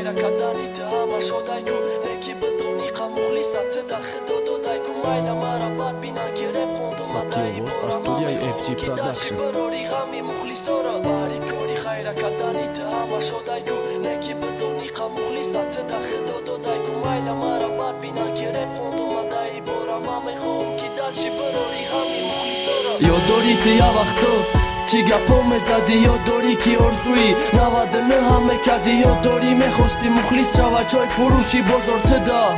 خیرکت دانی ته همه شدای کو نکی بدونی قمخلیصت دخدو دودای کو مایلا مرا بار بینا گرب خوندو مدایی Sapti Studio FG Production. بروری غمی مخلیصورا باری کوری خیرکت دانی ته همه شدای کو نکی بدونی قمخلیصت دخدو دودای کو مایلا مرا بار بینا گرب خوندو مدایی بورا مامی خون کی دالشی بروری غمی مخلیصورا یادداری ته یا وقتو چی گپو مزدی یادداری کی ارزویی نوادنه همه کدی یادداری میخواستی مخلیص شوا چای فروشی بزرگ تدا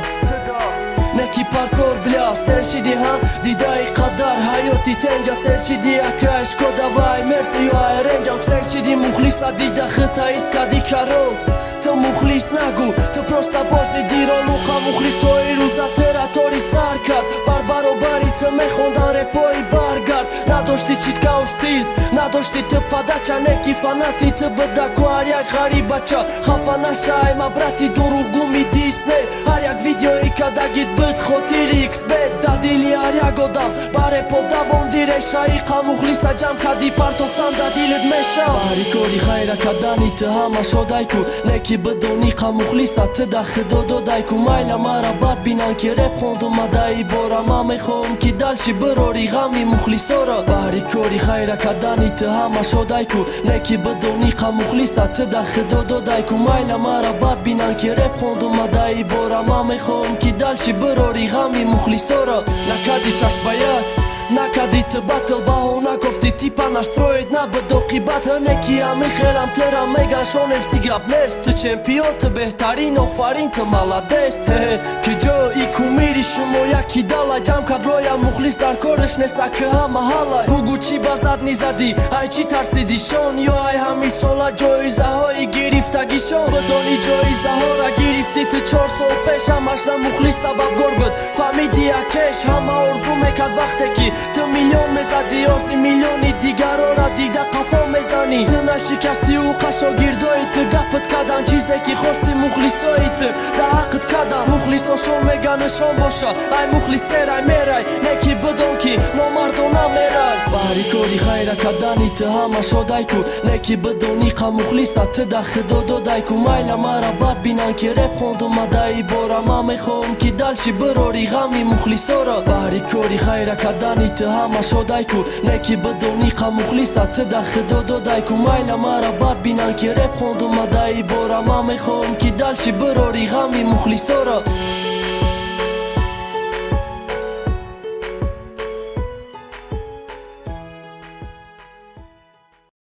نکی پاسور بلا سرشیدی ها دیدای قدر حیاتی تنجا سرشیدی اکرش کدا وای مرسی یا رنجام سرشیدی مخلیص دیده خطا ایسکدی کرول تو مخلیص نگو تو پروستا بازی دیرالو قا مخلیص تو ای روزا تراتوری سر کرد بر باری تو میخوندن رپایی برگرد نداشتی چیت گاو ستیل نداشتی تو پدچا نکی فناتی تو بدا کو هر یک غریب بچه خفا نشای مبرتی دروغ گومی دیسنی هر یک ویدیویی که دگید بد خاطر ایکس بد دادیلی هر یک آدم باره پا دوام دیره شایی قا مخلیص جمع کدی پرتفتن دادیلت میشم باری کوری خیره کدانی تو همه شدای کو نکی بدونی قا مخلیص تدا خدو دودای کو مایلا مرا باد بینن که رپ خوند اومدایی بورا ما میخوام کی دالشی بروری غمی مخلیصورا باری کوری خیره کدانی تو همه شدای کو نکی بدونی قا مخلیص تدا خدو دودای کو مایلا مرا باد بینن که رپ خوند اومدایی بورا ما میخوام کی دالشی بروری غمی مخلیصورا نکدی شش بیک نکدی تو بطل باهو نگفتی تیپا نشتروید نبدو قیبت نکی همی خیلم ترا میگن شونم سیگاب نرس تو چمپیون تو بهترین آفرین تو مالادس که جا ای کو میری شما یکی دالای جمع کد رویا مخلیص در کارش نسته که همه حالای بگو چی بازد نیزدی ای چی ترسیدی شون یا ای همی سالا جایزه های گرفتگیشون بدانی جایزه ها را گرفتی تو 4 سال پیش همش مخلیص سبب گر بود فهمیدی اکش همه ارزو میکد وقتی که تو میلیون میزدی یا 30 میلیونی دیگر را دیده قفا میزنی تو نشکستی و قشا گیردایی تو گپت کدن چیزی که خواستی مخلیصایی تو ده حقت کدن مخلیصا شون میگنشان باشه ای مخلیصر ای میرای نکی بدون که نامردونه میرای باری کوری خیره کدنی تو همه شدای کو نکی بدونی قا مخلیص تدا خدو دودای کو مایلا مرا باد بینن که رپ خوند اومدایی بورا ما میخوام کی دالشی بروری غمی مخلیصورا باری کوری خیره کدنی تو همه شدای کو نکی بدونی قا مخلیص تدا خدو دودای کو مایلا مرا باد بینن که رپ خوند اومدایی بورا ما میخوام کی دالشی بروری غمی مخلیصورا